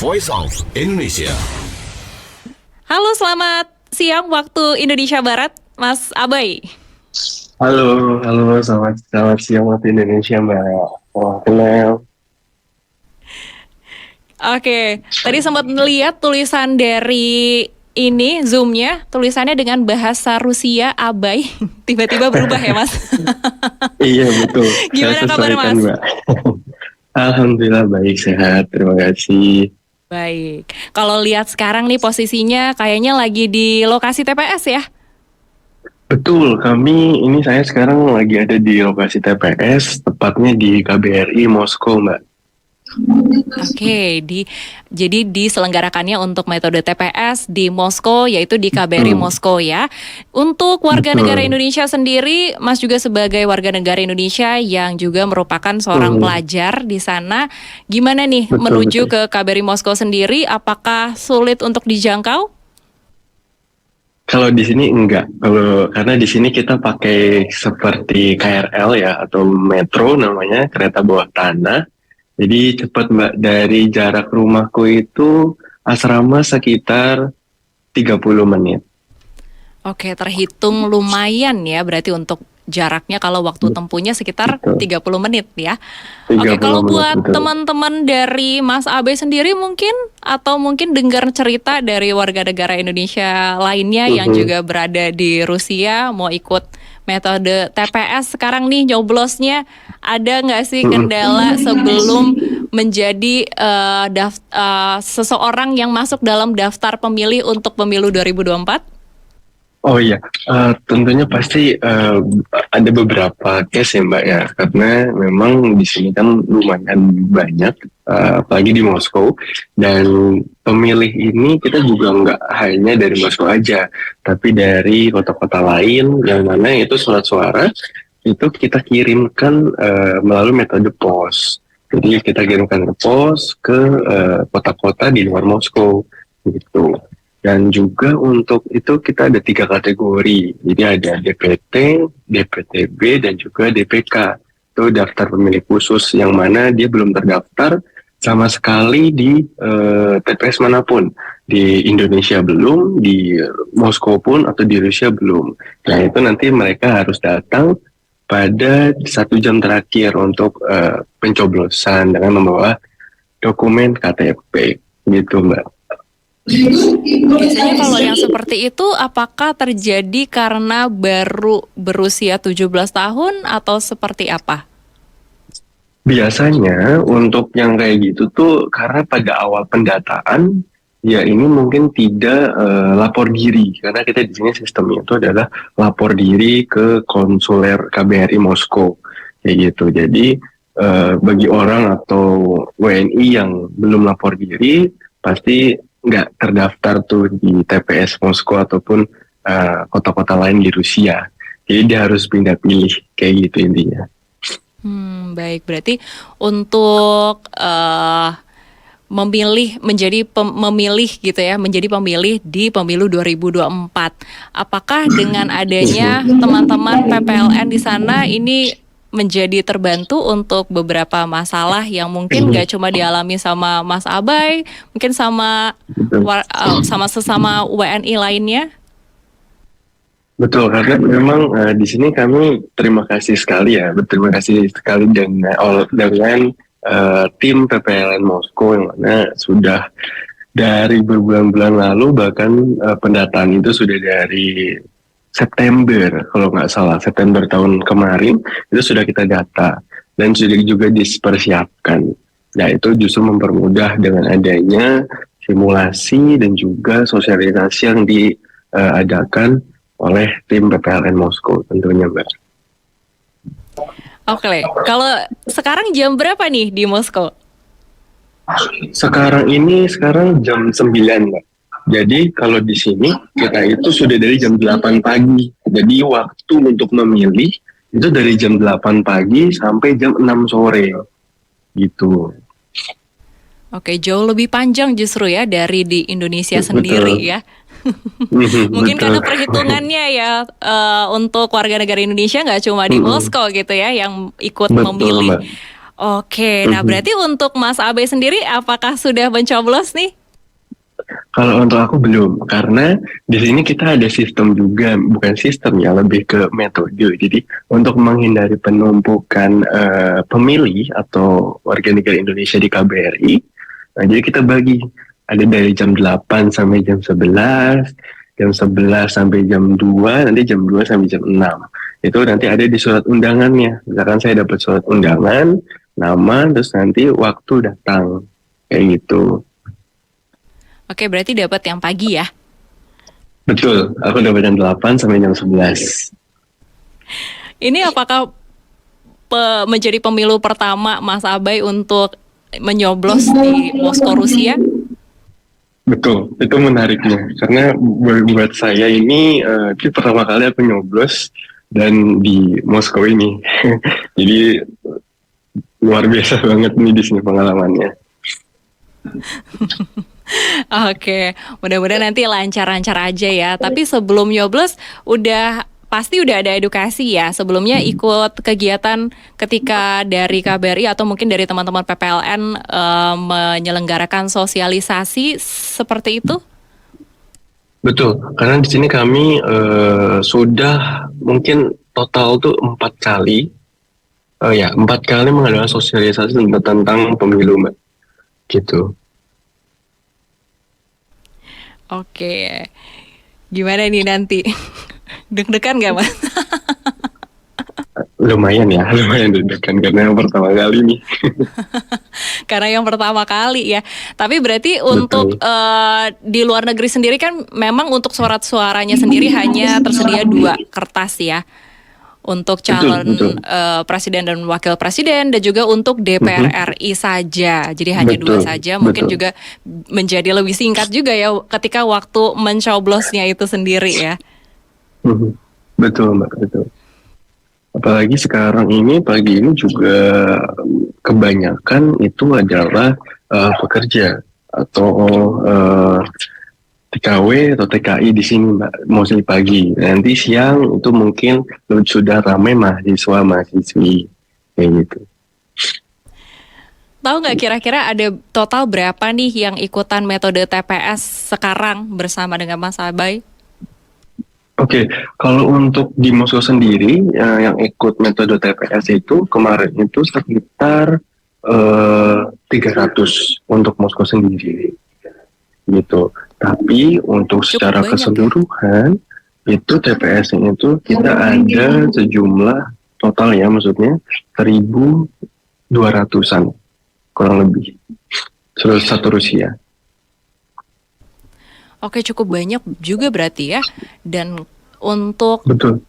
Voice of Indonesia. Halo, selamat siang waktu Indonesia Barat, Mas Abai. Halo, selamat siang waktu Indonesia, Mbak. Oh, kenal. Oke, tadi sempat melihat tulisan dari ini, Zoom-nya, tulisannya dengan bahasa Rusia, Abai. Tiba-tiba berubah ya, Mas? Iya, betul. Gimana Saya kabar, sesuaikan, Mas? Mbak. Alhamdulillah baik, sehat. Terima kasih. Baik, kalau lihat sekarang nih posisinya kayaknya lagi di lokasi TPS ya? Betul, saya sekarang lagi ada di lokasi TPS, tepatnya di KBRI Moskow, Mbak. Oke, jadi diselenggarakannya untuk metode TPS di Moskow, yaitu di KBRI Moskow ya. Untuk warga negara Betul. Indonesia sendiri, Mas juga sebagai warga negara Indonesia yang juga merupakan seorang pelajar di sana, gimana nih Betul, menuju betul. ke KBRI Moskow sendiri? Apakah sulit untuk dijangkau? Kalau di sini enggak, karena di sini kita pakai seperti KRL ya, atau metro namanya, kereta bawah tanah. Jadi cepat, Mbak. Dari jarak rumahku itu asrama sekitar 30 menit. Oke, terhitung lumayan ya berarti untuk jaraknya kalau waktu tempuhnya sekitar Betul. 30 menit ya. Oke, 30 kalau menit, buat betul. teman-teman dari Mas Abe sendiri mungkin atau mungkin dengar cerita dari warga negara Indonesia lainnya yang juga berada di Rusia mau ikut metode TPS sekarang nih nyoblosnya, ada nggak sih kendala sebelum menjadi seseorang yang masuk dalam daftar pemilih untuk pemilu 2024? Oh iya, tentunya pasti ada beberapa case ya, Mbak ya, karena memang di sini kan lumayan banyak, apalagi di Moskow, dan pemilih ini kita juga nggak hanya dari Moskow aja, tapi dari kota-kota lain yang mana itu surat suara itu kita kirimkan melalui metode pos. Jadi kita kirimkan ke pos ke kota-kota di luar Moskow gitu. Dan juga untuk itu kita ada 3 kategori. Jadi ada DPT, DPTB, dan juga DPK. Itu daftar pemilih khusus yang mana dia belum terdaftar sama sekali di TPS manapun. Di Indonesia belum, di Moskow pun, atau di Rusia belum. Nah itu nanti mereka harus datang pada 1 jam terakhir untuk pencoblosan dengan membawa dokumen KTP. Gitu, Mbak. Biasanya kalau yang seperti itu apakah terjadi karena baru berusia 17 tahun atau seperti apa? Biasanya untuk yang kayak gitu tuh karena pada awal pendataan ya ini mungkin tidak lapor diri, karena kita di sini sistemnya itu adalah lapor diri ke konsuler KBRI Moskow kayak gitu. Jadi bagi orang atau WNI yang belum lapor diri pasti nggak terdaftar tuh di TPS Moskow ataupun kota-kota lain di Rusia. Jadi dia harus pindah pilih kayak gitu intinya. Baik, berarti untuk memilih gitu ya, menjadi pemilih di pemilu 2024. Apakah dengan adanya teman-teman PPLN di sana ini menjadi terbantu untuk beberapa masalah yang mungkin nggak cuma dialami sama Mas Abai, mungkin sama sesama WNI lainnya? Betul, karena memang di sini kami berterima kasih sekali dengan tim PPLN Moskow yang mana sudah dari berbulan-bulan lalu, bahkan pendataan itu sudah dari September, kalau nggak salah, September tahun kemarin, itu sudah kita data dan sudah juga dipersiapkan. Nah, itu justru mempermudah dengan adanya simulasi dan juga sosialisasi yang diadakan oleh tim PPLN Moskow tentunya, Mbak. Oke, kalau sekarang jam berapa nih di Moskow? Sekarang jam 9, Mbak. Jadi kalau di sini kita itu sudah dari jam 8 pagi. Jadi waktu untuk memilih itu dari jam 8 pagi sampai jam 6 sore. Gitu. Oke, jauh lebih panjang justru ya dari di Indonesia sendiri ya. Mungkin karena perhitungannya ya untuk warga negara Indonesia nggak cuma di Moskow gitu ya yang ikut memilih. Mbak. Oke, nah Mhm. berarti untuk Mas Abe sendiri apakah sudah mencoblos nih? Kalau untuk aku belum, karena di sini kita ada sistem juga, bukan sistem ya, lebih ke metode. Jadi untuk menghindari penumpukan pemilih atau warga negara Indonesia di KBRI, nah, jadi kita bagi, ada dari jam 8 sampai jam 11 sampai jam 2, nanti jam 2 sampai jam 6. Itu nanti ada di surat undangannya. Misalkan saya dapat surat undangan, nama, terus nanti waktu datang, kayak gitu. Oke, berarti dapat yang pagi ya. Betul, aku dapat jam 8 sampai jam 11. Ini apakah menjadi pemilu pertama Mas Abai untuk menyoblos di Moskow Rusia? Betul, itu menariknya. Karena buat saya ini pertama kali aku nyoblos dan di Moskow ini. Jadi luar biasa banget nih di sini pengalamannya. Oke, mudah-mudahan nanti lancar-lancar aja ya. Tapi sebelum nyoblos pasti udah ada edukasi ya. Sebelumnya ikut kegiatan ketika dari KBRI atau mungkin dari teman-teman PPLN menyelenggarakan sosialisasi seperti itu? Betul, karena di sini kami sudah mungkin total tuh 4 kali, ya 4 kali mengadakan sosialisasi tentang pemilu, Mbak. Gitu. Oke, gimana nih nanti? Deg-degan gak Mas? Lumayan ya, lumayan deg-degan karena yang pertama kali nih. Karena yang pertama kali ya. Tapi berarti untuk Betul. di luar negeri sendiri kan memang untuk surat suaranya sendiri hanya tersedia 2 kertas ya. Untuk Betul, calon betul. presiden dan wakil presiden dan juga untuk DPR Mhm. RI saja. Jadi hanya 2 Betul, saja. Mungkin betul. juga menjadi lebih singkat juga ya ketika waktu mencoblosnya itu sendiri ya. Mhm. Betul, Mbak, betul. Apalagi sekarang ini, pagi ini juga kebanyakan itu adalah pekerja atau eh, TKW atau TKI di sini, Mbak, mostly pagi. Nanti siang itu mungkin sudah ramai mahasiswa mahasiswi kayak gitu. Tahu nggak kira-kira ada total berapa nih yang ikutan metode TPS sekarang bersama dengan Mas Abai? Oke, kalau untuk di Moskow sendiri yang ikut metode TPS itu kemarin itu sekitar 300 untuk Moskow sendiri gitu. Tapi untuk Cukup secara banyak ya? keseluruhan itu TPS-nya itu kita ada sejumlah total ya, maksudnya 1.200-an kurang lebih satu Rusia. Oke, cukup banyak juga berarti ya. Dan untuk Betul.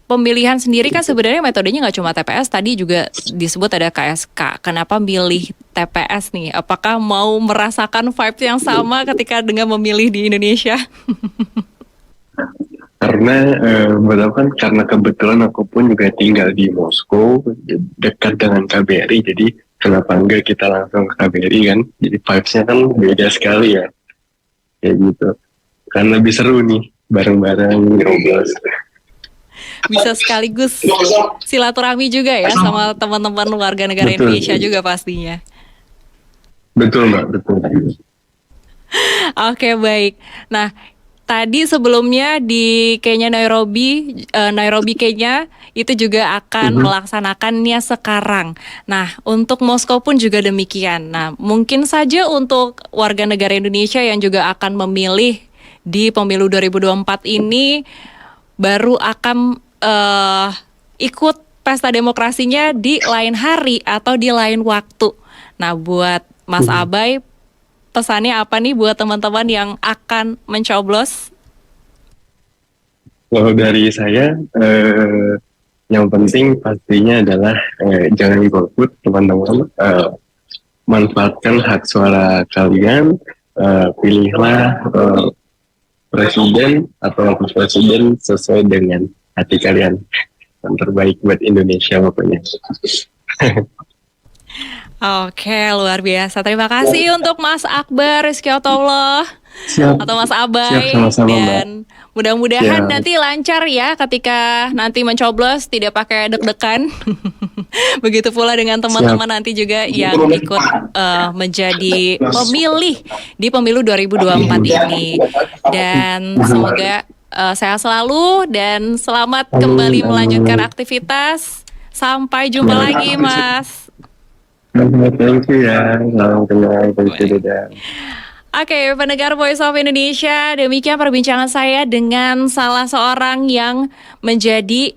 pemilihan sendiri kan sebenarnya metodenya nggak cuma TPS, tadi juga disebut ada KSK. Kenapa milih TPS nih? Apakah mau merasakan vibe yang sama ketika dengan memilih di Indonesia? Karena buat aku kan, karena kebetulan aku pun juga tinggal di Moskow, dekat dengan KBRI, jadi kenapa enggak kita langsung ke KBRI kan? Jadi vibes-nya kan beda sekali ya, kayak gitu. Kan lebih seru nih, bareng-bareng nyoblos. Bisa sekaligus silaturahmi juga ya sama teman-teman warga negara Betul, Indonesia juga pastinya. betul Mbak, betul. Oke, baik. Nah, tadi sebelumnya di Kenya Nairobi Kenya itu juga akan Mhm. melaksanakannya sekarang. Nah, untuk Moskow pun juga demikian. Nah, mungkin saja untuk warga negara Indonesia yang juga akan memilih di pemilu 2024 ini baru akan ikut pesta demokrasinya di lain hari atau di lain waktu. Nah, buat Mas Mhm. Abai, pesannya apa nih buat teman-teman yang akan mencoblos? Kalau dari saya, yang penting pastinya adalah jangan golput, teman-teman. Manfaatkan hak suara kalian, pilihlah presiden atau wakil presiden sesuai dengan hati kalian. Yang terbaik buat Indonesia pokoknya. Oke, luar biasa. Terima kasih untuk Mas Akbar Rizky Otollah. Siap. atau Mas Siap, Abai, sama-sama, Mbak. dan mudah-mudahan Ya. nanti lancar ya ketika nanti mencoblos, tidak pakai deg-degan. Begitu pula dengan teman-teman nanti juga yang ikut menjadi pemilih di pemilu 2024 ini. Dan semoga sehat selalu dan selamat kembali melanjutkan aktivitas. Sampai jumpa lagi, Mas. Thank you ya. Salam kenal. Thank you, Deda. Oke, pendengar Voice of Indonesia, demikian perbincangan saya dengan salah seorang yang menjadi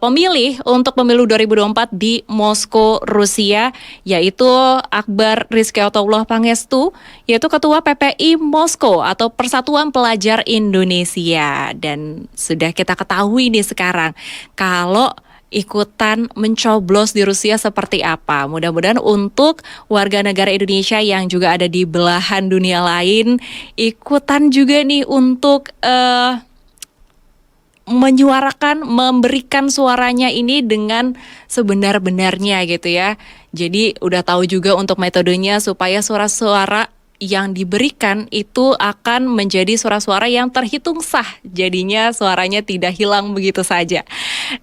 pemilih untuk pemilu 2024 di Moskow, Rusia, yaitu Akbar Rizkyatullah Pangestu, yaitu Ketua PPI Moskow atau Persatuan Pelajar Indonesia. Dan sudah kita ketahui nih sekarang, kalau ikutan mencoblos di Rusia seperti apa. Mudah-mudahan untuk warga negara Indonesia yang juga ada di belahan dunia lain ikutan juga nih untuk menyuarakan, memberikan suaranya ini dengan sebenar-benarnya gitu ya. Jadi udah tahu juga untuk metodenya supaya suara-suara yang diberikan itu akan menjadi suara-suara yang terhitung sah. Jadinya suaranya tidak hilang begitu saja.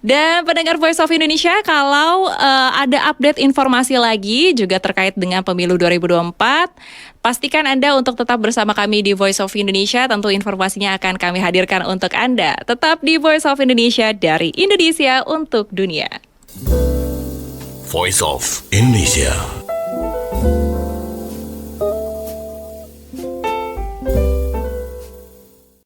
Dan pendengar Voice of Indonesia, kalau ada update informasi lagi juga terkait dengan pemilu 2024, pastikan Anda untuk tetap bersama kami di Voice of Indonesia. Tentu informasinya akan kami hadirkan untuk Anda. Tetap di Voice of Indonesia, dari Indonesia untuk dunia. Voice of Indonesia.